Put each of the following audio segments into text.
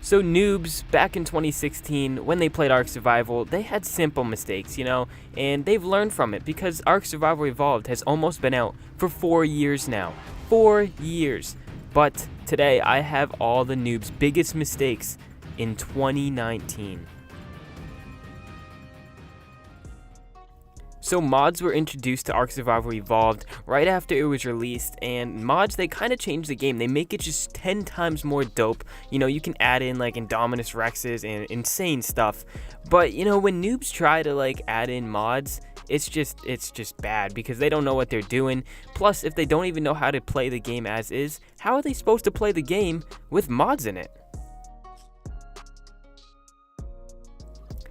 So Noobs, back in 2016, when they played Ark Survival, they had simple mistakes, and they've learned from it because Ark Survival Evolved has almost been out for 4 years now. 4 years. But today I have all the Noobs' biggest mistakes in 2019. So mods were introduced to Ark Survival Evolved right after it was released, and mods, they kind of changed the game. They make it just 10 times more dope. You can add in like Indominus Rexes and insane stuff. But when noobs try to add in mods, it's just bad because they don't know what they're doing. Plus, if they don't even know how to play the game as is, how are they supposed to play the game with mods in it?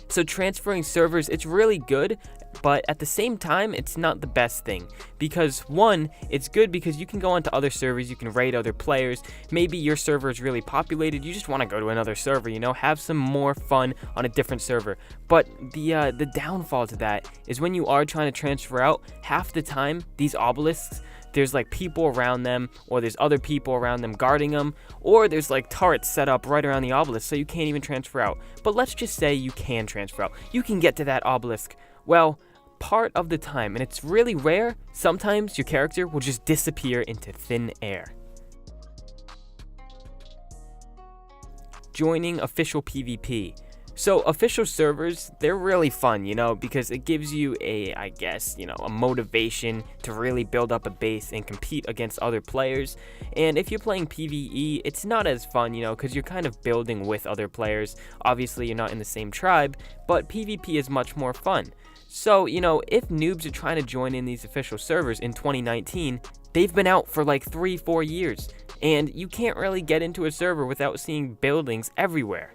So transferring servers, it's really good, but at the same time, it's not the best thing. Because one, it's good because you can go onto other servers, you can raid other players. Maybe your server is really populated, you just want to go to another server, have some more fun on a different server. But the downfall to that is when you are trying to transfer out, half the time, these obelisks, there's people around them, or there's other people around them guarding them, or there's turrets set up right around the obelisk so you can't even transfer out. But let's just say you can transfer out. You can get to that obelisk. Well, part of the time, and it's really rare, sometimes your character will just disappear into thin air. Joining official PvP. So official servers, they're really fun, because it gives you a motivation to really build up a base and compete against other players. And if you're playing PvE, it's not as fun, because you're kind of building with other players. Obviously, you're not in the same tribe, but PvP is much more fun. So, if noobs are trying to join in these official servers in 2019, they've been out for 3-4 years, and you can't really get into a server without seeing buildings everywhere.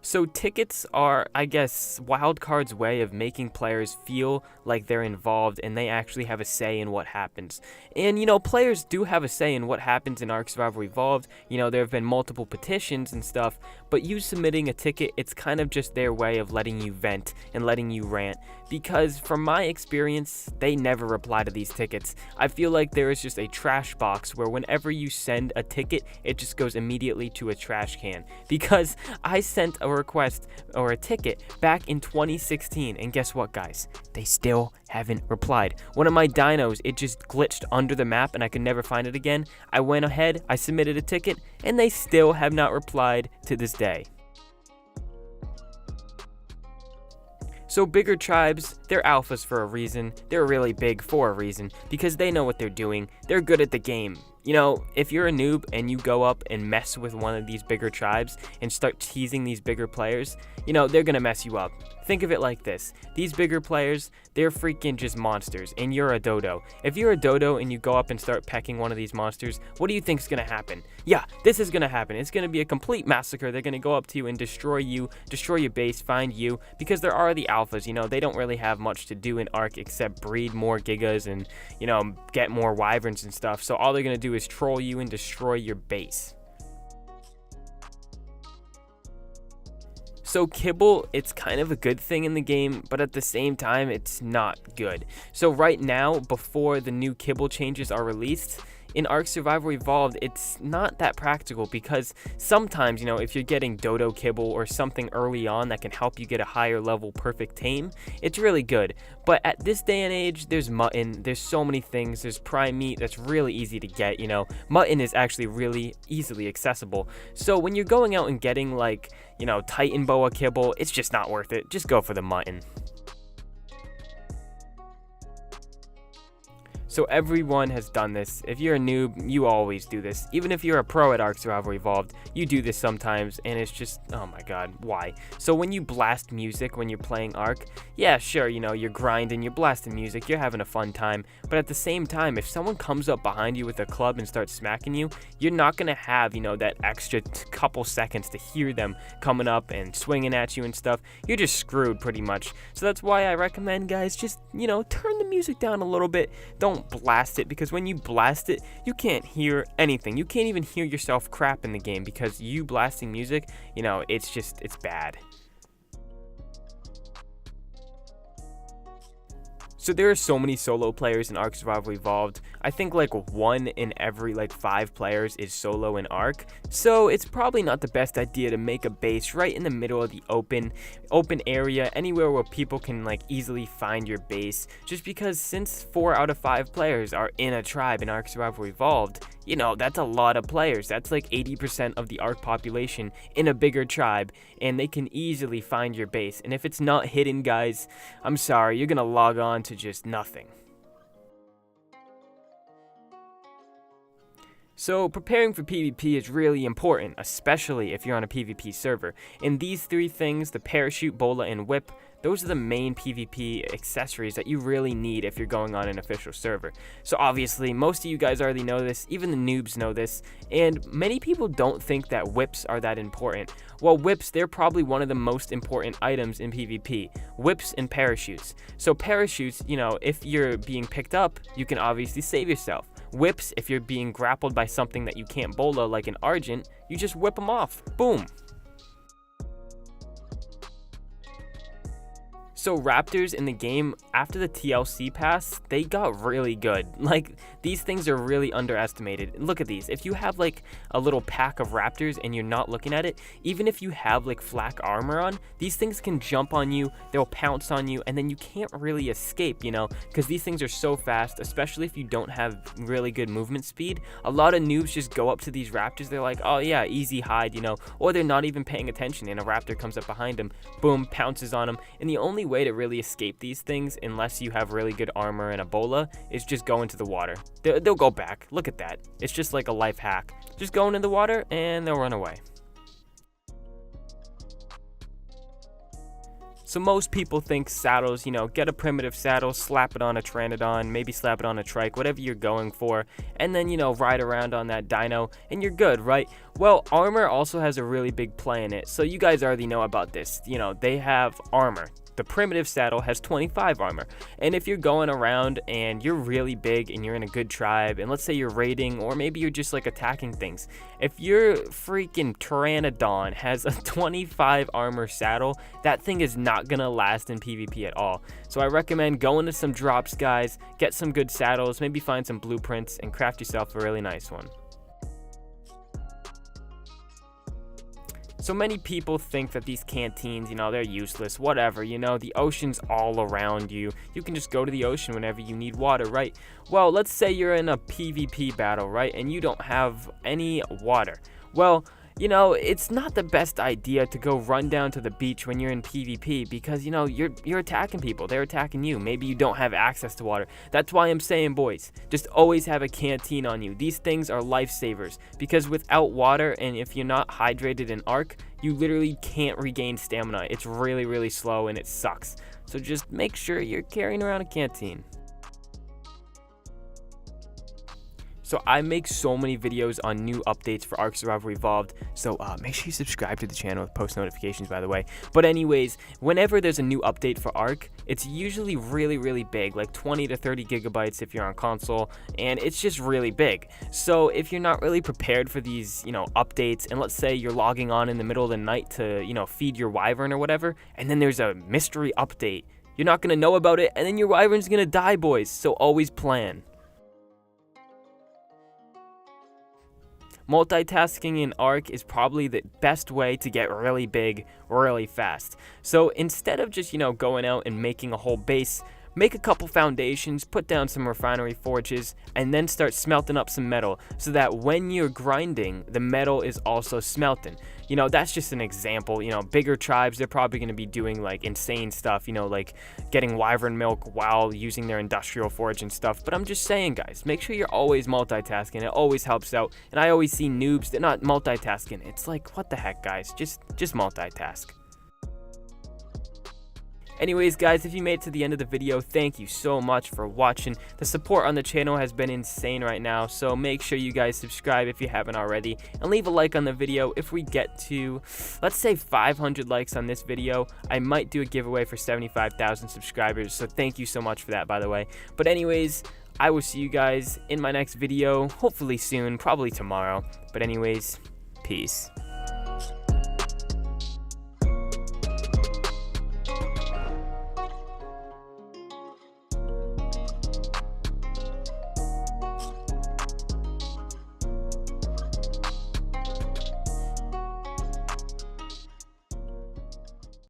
So tickets are, Wildcard's way of making players feel like they're involved and they actually have a say in what happens. And, players do have a say in what happens in Ark Survival Evolved. There have been multiple petitions and stuff, but you submitting a ticket, it's kind of just their way of letting you vent and letting you rant. Because from my experience, they never reply to these tickets. I feel like there is just a trash box where whenever you send a ticket, it just goes immediately to a trash can. Because I sent a request or a ticket back in 2016, and guess what, guys? They still haven't replied. One of my dinos, it just glitched under the map and I could never find it again. I went ahead, I submitted a ticket, and they still have not replied to this day. So bigger tribes, they're alphas for a reason. They're really big for a reason because they know what they're doing. They're good at the game. If you're a noob and you go up and mess with one of these bigger tribes and start teasing these bigger players, they're gonna mess you up. Think of it like this. These bigger players, they're freaking just monsters, and you're a dodo. If you're a dodo and you go up and start pecking one of these monsters, what do you think's gonna happen? Yeah, this is gonna happen. It's gonna be a complete massacre. They're gonna go up to you and destroy you, destroy your base, find you, because there are the alphas. They don't really have much to do in Ark except breed more gigas and, get more wyverns and stuff. So all they're gonna do is troll you and destroy your base. So kibble, it's kind of a good thing in the game, but at the same time, it's not good. So right now, before the new kibble changes are released, in Ark Survival Evolved, it's not that practical because sometimes, if you're getting dodo kibble or something early on that can help you get a higher level perfect tame, it's really good. But at this day and age, there's mutton, there's so many things, there's prime meat that's really easy to get, Mutton is actually really easily accessible. So when you're going out and getting Titan boa kibble, it's just not worth it. Just go for the mutton. So everyone has done this. If you're a noob, you always do this. Even if you're a pro at Ark Survival Evolved, you do this sometimes, and it's just, oh my god, why? So when you blast music when you're playing Ark, yeah, sure, you're grinding, you're blasting music, you're having a fun time, but at the same time, if someone comes up behind you with a club and starts smacking you, you're not gonna have, that extra couple seconds to hear them coming up and swinging at you and stuff. You're just screwed pretty much. So that's why I recommend, guys, just, turn the music down a little bit. Don't blast it, because when you blast it, you can't hear anything. You can't even hear yourself crap in the game because you blasting music, it's bad. So there are so many solo players in Ark Survival Evolved. I think like 1 in every like 5 players is solo in Ark. So it's probably not the best idea to make a base right in the middle of the open area, anywhere where people can like easily find your base. Just because since 4 out of 5 players are in a tribe in Ark Survival Evolved, you know, that's a lot of players. That's like 80% of the Ark population in a bigger tribe, and they can easily find your base. And if it's not hidden, guys, I'm sorry, you're gonna log on to just nothing. So preparing for PvP is really important, especially if you're on a PvP server. And these 3 things, the parachute, bola, and whip, those are the main PvP accessories that you really need if you're going on an official server. So obviously, most of you guys already know this, even the noobs know this, and many people don't think that whips are that important. Well, whips, they're probably one of the most important items in PvP. Whips and parachutes. So parachutes, you know, if you're being picked up, you can obviously save yourself. Whips, if you're being grappled by something that you can't bola, like an Argent, you just whip them off. Boom. So raptors in the game, after the TLC pass, they got really good. Like, these things are really underestimated. Look at these. If you have like a little pack of raptors and you're not looking at it, even if you have like flak armor on, these things can jump on you, they'll pounce on you, and then you can't really escape, you know, because these things are so fast, especially if you don't have really good movement speed. A lot of noobs just go up to these raptors, they're like, oh yeah, easy hide, you know, or they're not even paying attention and a raptor comes up behind them, boom, pounces on them, and the only way to really escape these things, unless you have really good armor and a bola, is just go into the water. They'll go back. Look at that. It's just like a life hack. Just go into the water and they'll run away. So most people think saddles, you know, get a primitive saddle, slap it on a Pteranodon, maybe slap it on a trike, whatever you're going for, and then, you know, ride around on that dino, and you're good, right? Well, armor also has a really big play in it, so you guys already know about this. You know, they have armor. The primitive saddle has 25 armor, and if you're going around and you're really big and you're in a good tribe, and let's say you're raiding, or maybe you're just like attacking things, if your freaking Pteranodon has a 25 armor saddle, that thing is not gonna last in PvP at all. So I recommend going to some drops, guys, get some good saddles, maybe find some blueprints, and craft yourself a really nice one. So many people think that these canteens, you know, they're useless, whatever, you know, the ocean's all around you. You can just go to the ocean whenever you need water, right? Well, let's say you're in a PvP battle, right, and you don't have any water. Well, you know, it's not the best idea to go run down to the beach when you're in PvP because, you know, you're attacking people. They're attacking you. Maybe you don't have access to water. That's why I'm saying, boys, just always have a canteen on you. These things are lifesavers because without water and if you're not hydrated in Ark, you literally can't regain stamina. It's really, really slow and it sucks. So just make sure you're carrying around a canteen. So I make so many videos on new updates for Ark Survival Evolved, so make sure you subscribe to the channel with post notifications, by the way. But anyways, whenever there's a new update for Ark, it's usually really, really big, like 20 to 30 gigabytes if you're on console, and it's just really big. So if you're not really prepared for these, you know, updates, and let's say you're logging on in the middle of the night to, you know, feed your wyvern or whatever, and then there's a mystery update, you're not gonna know about it, and then your wyvern's gonna die, boys. So always plan. Multitasking in Ark is probably the best way to get really big really fast. So instead of just, you know, going out and making a whole base, make a couple foundations, put down some refinery forges, and then start smelting up some metal so that when you're grinding, the metal is also smelting. You know, that's just an example. You know, bigger tribes, they're probably going to be doing like insane stuff, you know, like getting wyvern milk while using their industrial forge and stuff. But I'm just saying, guys, make sure you're always multitasking. It always helps out. And I always see noobs, they're not multitasking. It's like, what the heck, guys? Just multitask. Anyways, guys, if you made it to the end of the video, thank you so much for watching. The support on the channel has been insane right now, so make sure you guys subscribe if you haven't already, and leave a like on the video. If we get to, let's say, 500 likes on this video, I might do a giveaway for 75,000 subscribers, so thank you so much for that, by the way. But anyways, I will see you guys in my next video, hopefully soon, probably tomorrow. But anyways, peace.